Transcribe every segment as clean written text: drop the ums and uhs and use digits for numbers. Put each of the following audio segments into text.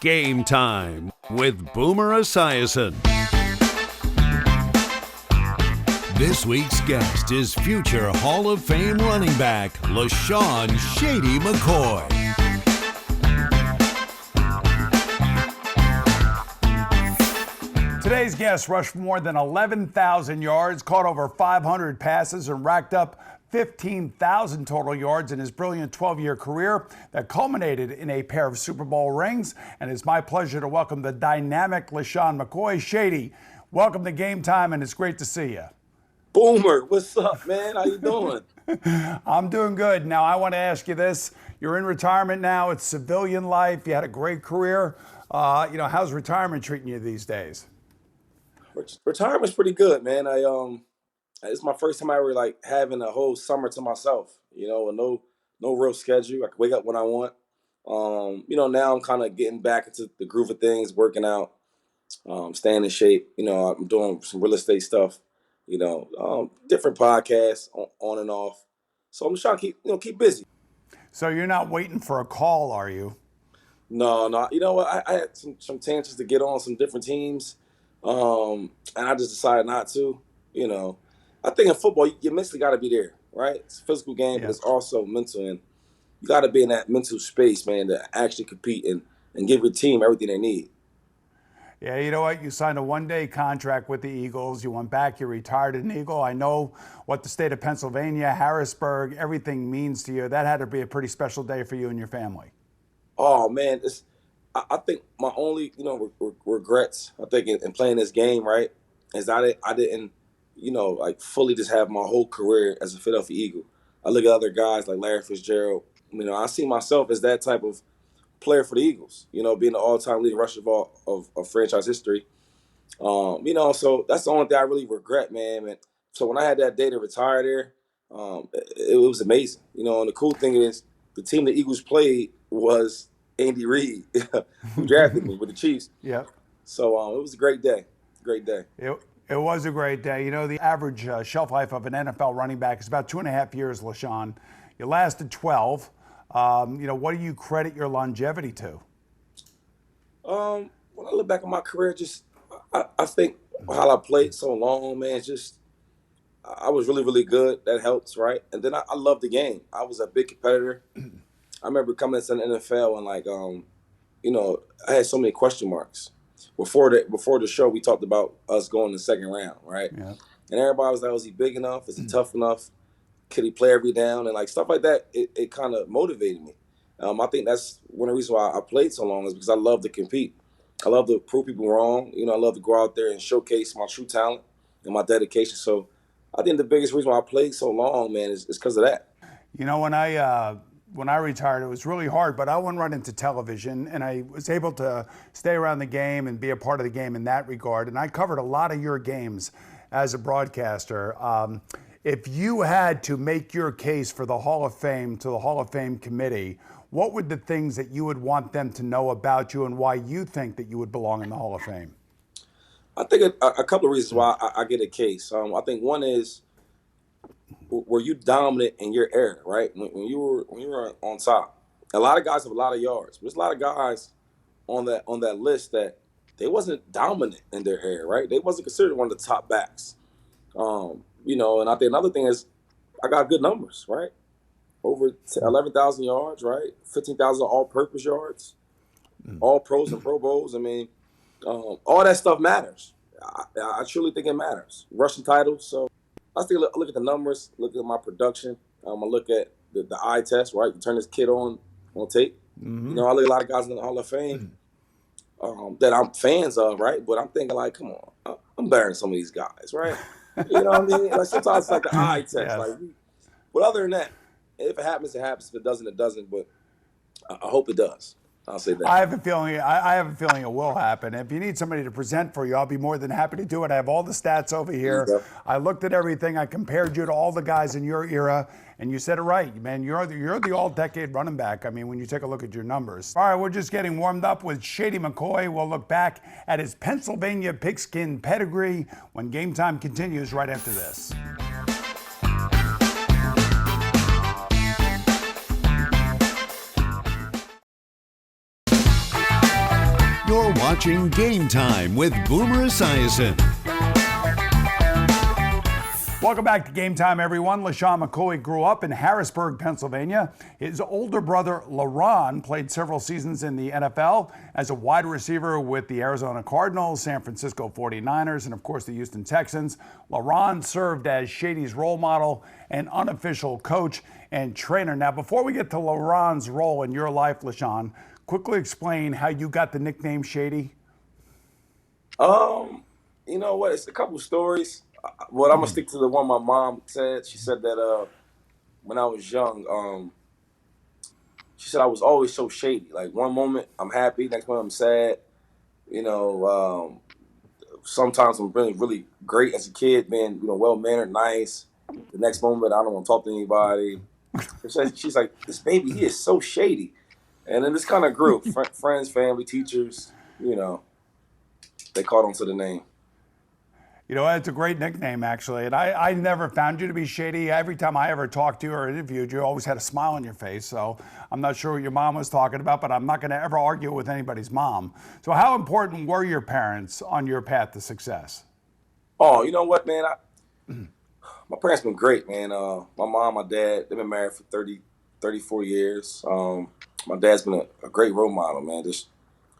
Game Time with Boomer Esiason. This week's guest is future Hall of Fame running back LeSean Shady McCoy. Today's guest rushed more than 11,000 yards, caught over 500 passes, and racked up 15,000 total yards in his brilliant 12-year career that culminated in a pair of Super Bowl rings. And it's my pleasure to welcome the dynamic LeSean McCoy. Shady, welcome to Game Time, and it's great to see you. Boomer, what's up, man? How you doing? I'm doing good. Now, I want to ask you this. You're in retirement now. It's civilian life. You had a great career. How's retirement treating you these days? Retirement's pretty good, man. It's my first time ever having a whole summer to myself. With no real schedule. I can wake up when I want. Now I'm kind of getting back into the groove of things, working out, staying in shape. I'm doing some real estate stuff. Different podcasts on and off. So I'm just trying to keep busy. So you're not waiting for a call, are you? No. You know what? I had some chances to get on some different teams, and I just decided not to. I think in football, you mentally got to be there, right? It's a physical game, but it's also mental, and you got to be in that mental space, man, to actually compete and give your team everything they need. Yeah, you know what? You signed a one-day contract with the Eagles. You went back, you retired an Eagle. I know what the state of Pennsylvania, Harrisburg, everything means to you. That had to be a pretty special day for you and your family. Oh, man, I think my only, regrets, I think, in playing this game, right, is I didn't, fully just have my whole career as a Philadelphia Eagle. I look at other guys like Larry Fitzgerald. I see myself as that type of player for the Eagles, being the all-time leading rusher of franchise history. So that's the only thing I really regret, man. So when I had that day to retire there, it was amazing. And the cool thing is the team the Eagles played was Andy Reid, who drafted me with the Chiefs. Yeah. So it was a great day. Great day. It was a great day. The average shelf life of an NFL running back is about 2.5 years, LeSean. You lasted 12. What do you credit your longevity to? When I look back on my career, I think how I played so long, man, I was really, really good. That helps, right? And then I loved the game. I was a big competitor. I remember coming into the NFL and I had so many question marks. Before the show, we talked about us going the second round, right? Yeah. And everybody was like, "Was he big enough? Is he tough enough? Could he play every down?" And stuff like that. It kind of motivated me. I think that's one of the reasons why I played so long is because I love to compete. I love to prove people wrong. I love to go out there and showcase my true talent and my dedication. So I think the biggest reason why I played so long, man, is because of that. When I retired, it was really hard, but I went right into television, and I was able to stay around the game and be a part of the game in that regard. And I covered a lot of your games as a broadcaster. If you had to make your case for the Hall of Fame to the Hall of Fame committee, what would the things that you would want them to know about you and why you think that you would belong in the Hall of Fame? I think a couple of reasons why I get a case. I think one is, were you dominant in your era, right? When you were on top. A lot of guys have a lot of yards. But there's a lot of guys on that list that they wasn't dominant in their era, right? They wasn't considered one of the top backs. And I think another thing is I got good numbers, right? Over 11,000 yards, right? 15,000 all-purpose yards, all pros and Pro Bowls. All that stuff matters. I truly think it matters. Rushing titles. So I still look at the numbers, look at my production. I look at the eye test, right? You turn this kid on tape. Mm-hmm. I look at a lot of guys in the Hall of Fame that I'm fans of, right? But I'm thinking come on, I'm better than some of these guys, right? You know what I mean? Sometimes it's the eye test. Yes. But other than that, if it happens, it happens. If it doesn't, it doesn't. But I hope it does. I'll say that. I have a feeling it will happen. If you need somebody to present for you, I'll be more than happy to do it. I have all the stats over here. Yep. I looked at everything. I compared you to all the guys in your era, and you said it right, man. You're the all-decade running back. When you take a look at your numbers. All right, we're just getting warmed up with Shady McCoy. We'll look back at his Pennsylvania pigskin pedigree when Game Time continues right after this. watching Game Time with Boomer Esiason. Welcome back to Game Time, everyone. LeSean McCoy grew up in Harrisburg, Pennsylvania. His older brother, LeRon, played several seasons in the NFL as a wide receiver with the Arizona Cardinals, San Francisco 49ers, and of course the Houston Texans. LeRon served as Shady's role model and unofficial coach and trainer. Now, before we get to LeRon's role in your life, LeSean, quickly explain how you got the nickname Shady. You know what? It's a couple stories. Well, I'm gonna stick to the one my mom said. She said that when I was young, she said I was always so shady. Like one moment I'm happy, next moment I'm sad. You know, sometimes I'm really, really great as a kid, being well mannered, nice. The next moment I don't want to talk to anybody. She's like, this baby, he is so shady. And then this kind of grew. Friends, family, teachers, they caught on to the name. It's a great nickname, actually. And I never found you to be shady. Every time I ever talked to you or interviewed you, you always had a smile on your face. So I'm not sure what your mom was talking about, but I'm not going to ever argue with anybody's mom. So how important were your parents on your path to success? Oh, you know what, man? My parents been great, man. My mom, my dad, they've been married for 34 years. My dad's been a great role model, man. Just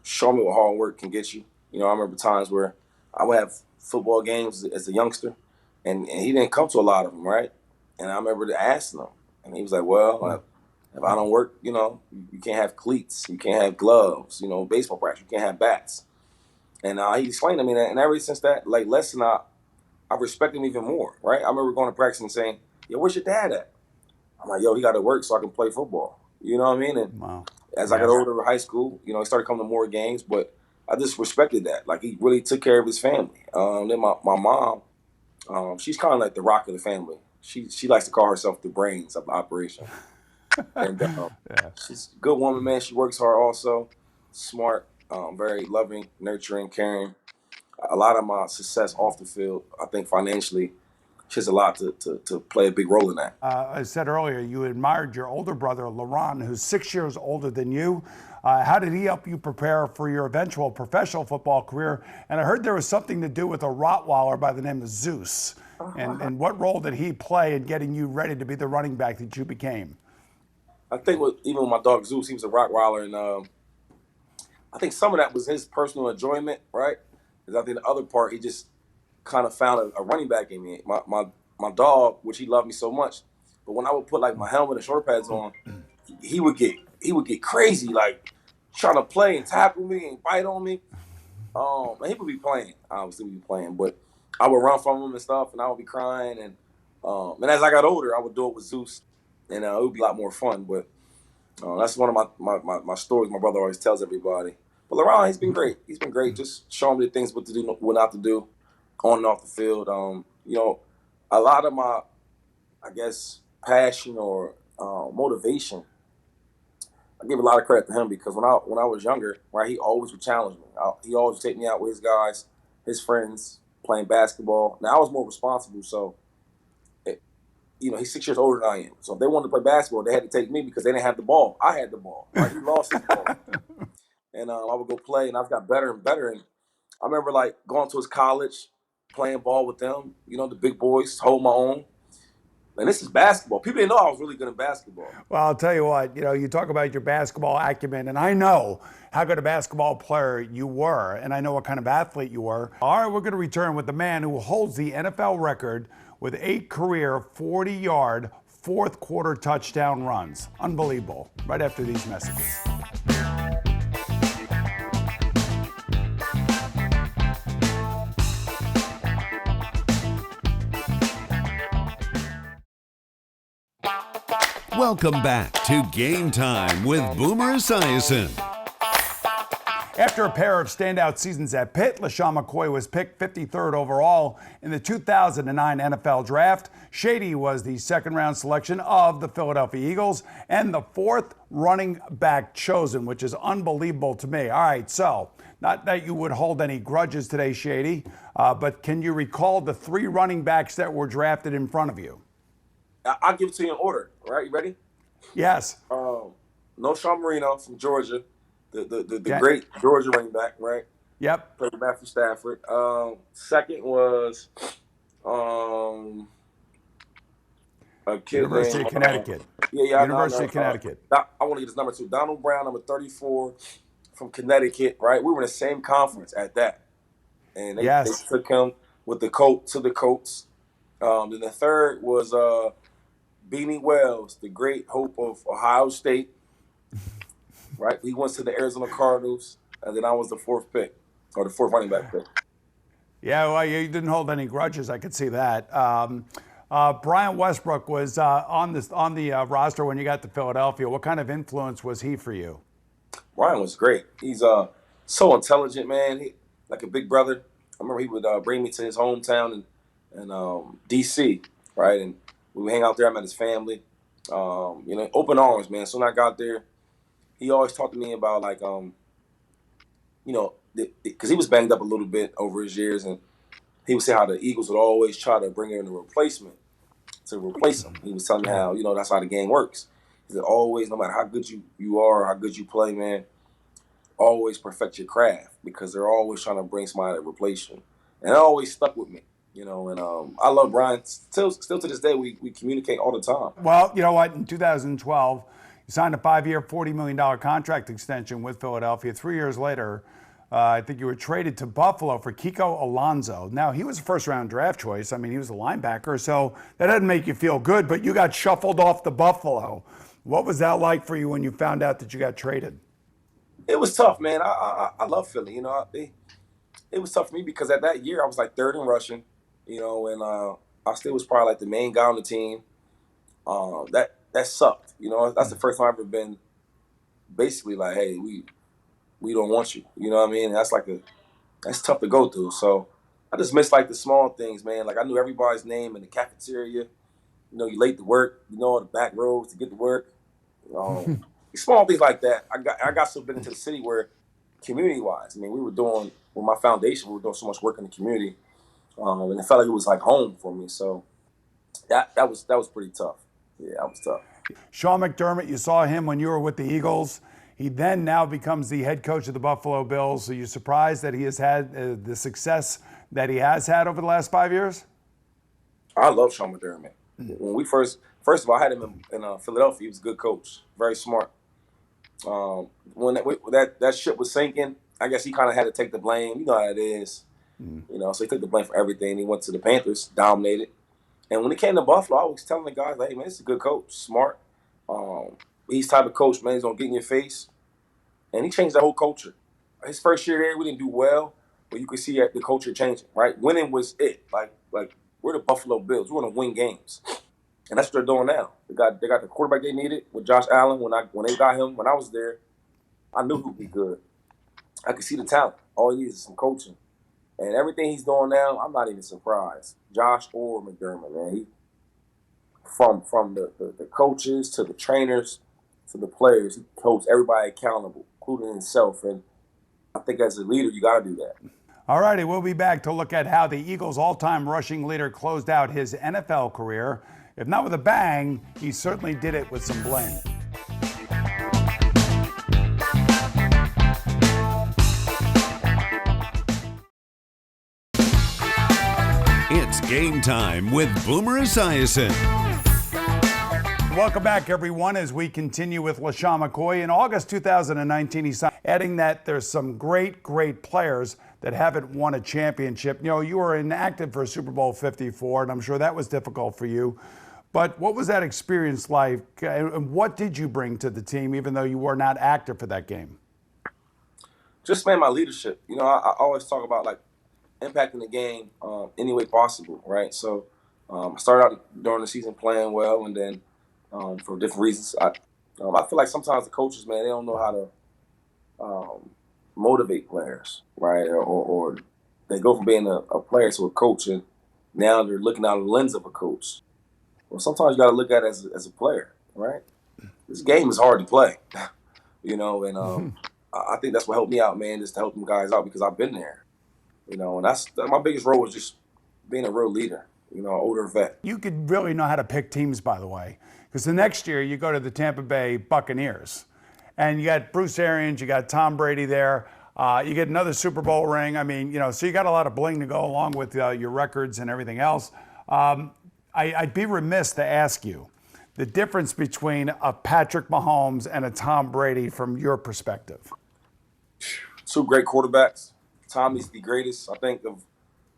show me what hard work can get you. I remember times where I would have football games as a youngster, and he didn't come to a lot of them, right? And I remember asking him, and he was like, well, if I don't work, you can't have cleats, you can't have gloves, baseball practice, you can't have bats. And he explained to me that, and ever since that lesson, I respect him even more, right? I remember going to practice and saying, yo, where's your dad at? I'm like, yo, he got to work so I can play football. You know what I mean? And wow. As I got older in high school, he started coming to more games, but I just respected that. Like, he really took care of his family. Then my mom, she's kind of like the rock of the family. She likes to call herself the brains of the operation. And she's a good woman, man. She works hard also, smart, very loving, nurturing, caring. A lot of my success off the field, I think financially, she has a lot to play a big role in that. I said earlier, you admired your older brother, LeRon, who's 6 years older than you. How did he help you prepare for your eventual professional football career? And I heard there was something to do with a Rottweiler by the name of Zeus. And what role did he play in getting you ready to be the running back that you became? I think even with my dog Zeus, he was a Rottweiler, and I think some of that was his personal enjoyment, right? Because I think the other part, he just kind of found a running back in me. My dog, which he loved me so much, but when I would put like my helmet and short pads on, he would get crazy, like trying to play and tackle me and bite on me. And he would be playing, obviously we'd be playing, but I would run from him and stuff, and I would be crying. And as I got older, I would do it with Zeus, and it would be a lot more fun. But that's one of my stories my brother always tells everybody. But LeRon, he's been great. He's been great, just showing me the things what to do, what not to do, on and off the field. A lot of my, I guess, passion or motivation, I give a lot of credit to him, because when I was younger, right, he always would challenge me. He always would take me out with his guys, his friends, playing basketball. Now, I was more responsible, so, he's 6 years older than I am. So if they wanted to play basketball, they had to take me because they didn't have the ball. I had the ball. Right? He lost his ball. And I would go play, and I've got better and better. And I remember, like, going to his college, playing ball with them, the big boys, hold my own. And this is basketball. People didn't know I was really good at basketball. Well, I'll tell you what, you talk about your basketball acumen, and I know how good a basketball player you were, and I know what kind of athlete you were. All right, we're going to return with the man who holds the NFL record with 8 career 40-yard fourth quarter touchdown runs. Unbelievable. Right after these messages. Welcome back to Game Time with Boomer Esiason. After a pair of standout seasons at Pitt, LeSean McCoy was picked 53rd overall in the 2009 NFL Draft. Shady was the second-round selection of the Philadelphia Eagles and the 4th running back chosen, which is unbelievable to me. All right, so not that you would hold any grudges today, Shady, but can you recall the 3 running backs that were drafted in front of you? I'll give it to you in order. All right, you ready? Yes. No Sean Marino from Georgia, the great Georgia running back, right? Yep. Played with Matthew Stafford. Second was a kid University named of Connecticut. yeah, no, University no. of Connecticut. I want to get his number 2. Donald Brown, number 34, from Connecticut. Right, we were in the same conference at that, and they Yes. took him with the coat to the Colts. Then the third was Beanie Wells, the great hope of Ohio State. Right, he went to the Arizona Cardinals, and then I was the 4th pick, or the 4th running back pick. Yeah, well, you didn't hold any grudges. I could see that. Brian Westbrook was on the roster when you got to Philadelphia. What kind of influence was he for you? Brian was great. He's so intelligent, man. He, like a big brother. I remember he would bring me to his hometown in D.C., right? And we would hang out there. I met his family. Open arms, man. So when I got there, he always talked to me about, like, because he was banged up a little bit over his years, and he would say how the Eagles would always try to bring in a replacement to replace him. He was telling me how, that's how the game works. He said, always, no matter how good you are, how good you play, man, always perfect your craft, because they're always trying to bring somebody to replace you. And it always stuck with me, and I love Brian. Still to this day, we communicate all the time. Well, you know what? In 2012, you signed a 5-year, $40 million contract extension with Philadelphia. 3 years later, I think you were traded to Buffalo for Kiko Alonso. Now, he was a first-round draft choice. I mean, he was a linebacker, so that doesn't make you feel good, but you got shuffled off to Buffalo. What was that like for you when you found out that you got traded? It was tough, man. I love Philly. It was tough for me because at that year I was like 3rd in rushing, and I still was probably like the main guy on the team. That sucked. That's the first time I've ever been basically like, hey, we don't want you. You know what I mean? That's tough to go through. So I just miss like the small things, man. Like I knew everybody's name in the cafeteria. You late to work. The back roads to get to work. Small things like that. I got so big into the city where community-wise, we were doing, with my foundation, we were doing so much work in the community, and it felt like it was like home for me. So that was pretty tough. Yeah, that was tough. Sean McDermott, you saw him when you were with the Eagles. He then now becomes the head coach of the Buffalo Bills. Are you surprised that he has had the success that he has had over the last 5 years? I love Sean McDermott. When we first of all, I had him in Philadelphia. He was a good coach, very smart. When that ship was sinking, I guess he kind of had to take the blame. You know how it is. So he took the blame for everything. He went to the Panthers, dominated. And when he came to Buffalo, I was telling the guys, like, hey, man, this is a good coach, smart. He's the type of coach, man, he's going to get in your face. And he changed the whole culture. His first year there, we didn't do well, but you could see the culture changing, right? Winning was it. Like we're the Buffalo Bills. We want to win games. And that's what they're doing now. They got the quarterback they needed with Josh Allen. When they got him, when I was there, I knew he would be good. I could see the talent. All he needs is some coaching. And everything he's doing now, I'm not even surprised. Josh or McDermott, man. From the coaches to the trainers to the players, he holds everybody accountable, including himself. And I think as a leader, you got to do that. All righty, we'll be back to look at how the Eagles' all-time rushing leader closed out his NFL career. If not with a bang, he certainly did it with some bling. It's game time with Boomer Esiason. Welcome back, everyone, as we continue with LeSean McCoy. In August 2019, he signed, adding that there's some great players that haven't won a championship. You were inactive for Super Bowl 54, and I'm sure that was difficult for you. But what was that experience like, and what did you bring to the team, even though you were not active for that game? Just, man, my leadership. I always talk about, like, impacting the game any way possible, right? So I started out during the season playing well, and then for different reasons, I feel like sometimes the coaches, man, they don't know how to motivate players, right? Or they go from being a player to a coach, and now they're looking out of the lens of a coach. Well, sometimes you got to look at it as a player, right? This game is hard to play, and I think that's what helped me out, man, is to help them guys out because I've been there, and that's my biggest role was just being a real leader, an older vet. You could really know how to pick teams, by the way, because the next year you go to the Tampa Bay Buccaneers, and you got Bruce Arians, you got Tom Brady there. You get another Super Bowl ring. I mean, so you got a lot of bling to go along with your records and everything else. I'd be remiss to ask you the difference between a Patrick Mahomes and a Tom Brady from your perspective. Two great quarterbacks. Tommy's the greatest, I think, of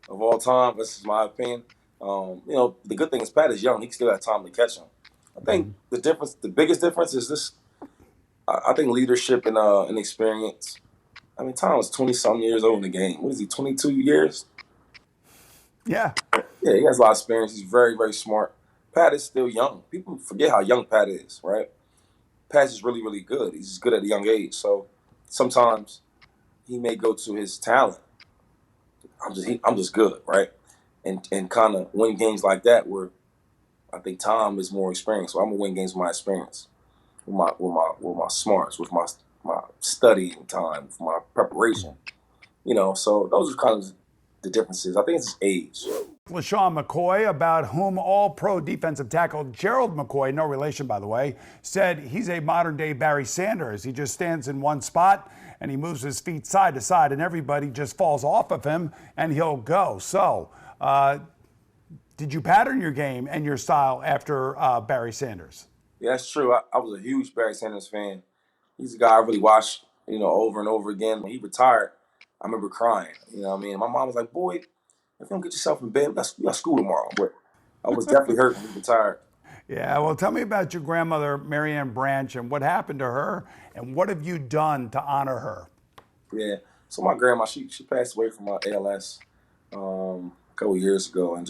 all time. This is my opinion. The good thing is Pat is young. He can still have time to catch him. I think the biggest difference is this. I think leadership and experience. I mean, Tom was 20-something years old in the game. What is he, 22 years? Yeah. Yeah, he has a lot of experience. He's very, very smart. Pat is still young. People forget how young Pat is, right? Pat is really, really good. He's good at a young age. So sometimes he may go to his talent. I'm just good, right? And kind of win games like that where I think Tom is more experienced. So I'm gonna win games with my experience, with my smarts, with my studying time, with my preparation. So those are kind of the differences. I think it's age. LeSean McCoy, about whom All-Pro defensive tackle Gerald McCoy, no relation by the way, said he's a modern-day Barry Sanders. He just stands in one spot and he moves his feet side to side and everybody just falls off of him and he'll go. So, did you pattern your game and your style after Barry Sanders? Yeah, that's true. I was a huge Barry Sanders fan. He's a guy I really watched, over and over again. When he retired, I remember crying. My mom was like, "Boy, if you don't get yourself in bed, we got school tomorrow." But I was definitely hurt when he retired. Yeah, well, tell me about your grandmother, Marianne Branch, and what happened to her, and what have you done to honor her? Yeah, so my grandma, she passed away from ALS a couple years ago, and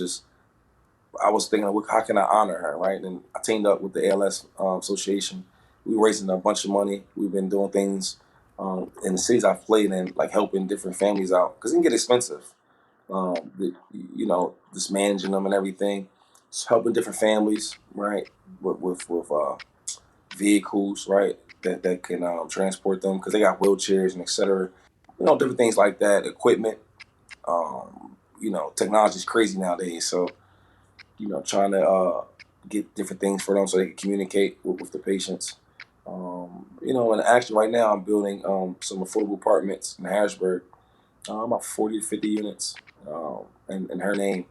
I was thinking, how can I honor her, right? And I teamed up with the ALS Association. We were raising a bunch of money. We've been doing things in the cities I've played in, like helping different families out, because it can get expensive. Just managing them and everything. Just helping different families, right, with vehicles, right, that can transport them because they got wheelchairs and et cetera. Different things like that, equipment. Technology is crazy nowadays. So, trying to get different things for them so they can communicate with the patients. And actually right now I'm building some affordable apartments in Harrisburg, about 40 to 50 units in her name,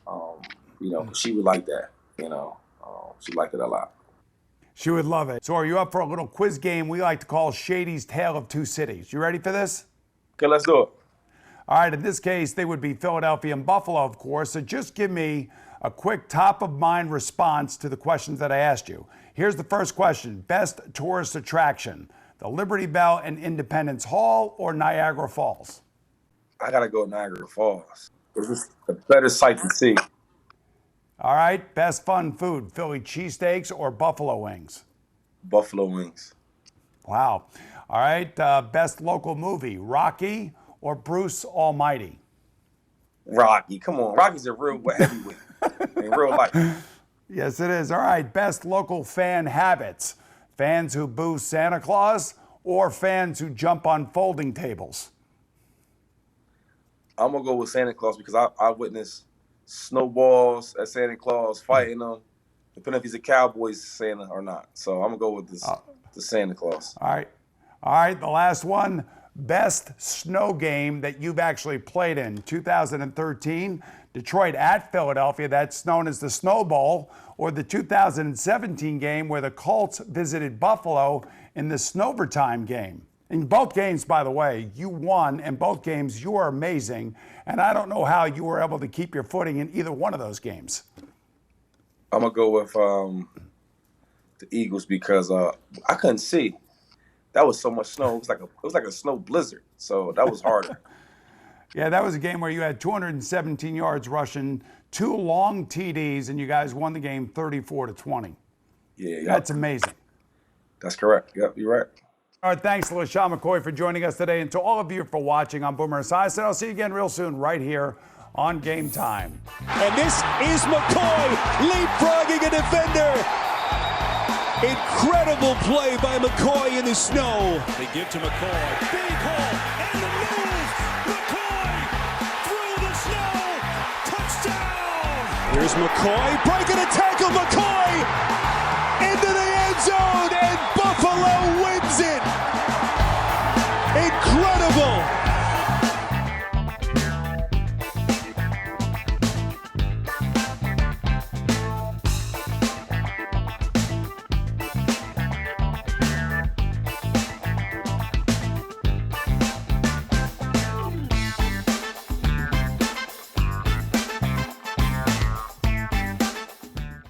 'cause she would like that, she liked it a lot. She would love it. So are you up for a little quiz game we like to call Shady's Tale of Two Cities? You ready for this? Okay, let's do it. All right, in this case, they would be Philadelphia and Buffalo, of course. So just give me a quick top-of-mind response to the questions that I asked you. Here's the first question. Best tourist attraction, the Liberty Bell and Independence Hall or Niagara Falls? I got to go Niagara Falls. It's just a better sight to see. All right, best fun food, Philly cheesesteaks or buffalo wings? Buffalo wings. Wow. All right, best local movie, Rocky or Bruce Almighty? Rocky, come on. Rocky's a real heavyweight in real life. Yes, it is. All right, best local fan habits, fans who boo Santa Claus or fans who jump on folding tables? I'm going to go with Santa Claus because I witnessed snowballs at Santa Claus fighting them, depending if he's a Cowboys Santa or not. So I'm going to go with the Santa Claus. All right, the last one. Best snow game that you've actually played in, 2013, Detroit at Philadelphia, that's known as the Snow Bowl, or the 2017 game where the Colts visited Buffalo in the Snowvertime game. In both games, by the way, you won. In both games, you are amazing, and I don't know how you were able to keep your footing in either one of those games. I'm going to go with the Eagles because I couldn't see. That was so much snow. It was like a snow blizzard. So that was harder. Yeah, that was a game where you had 217 yards rushing, 2 long TDs, and you guys won the game 34-20. Yeah, that's amazing. That's correct. Yep, you're right. All right, thanks to LeSean McCoy for joining us today, and to all of you for watching. I'm Boomer Esiason. I'll see you again real soon right here on Gametime. And this is McCoy leapfrogging a defender. Incredible play by McCoy in the snow. They give to McCoy. Big hole and the move. McCoy through the snow. Touchdown. Here's McCoy breaking a tackle. McCoy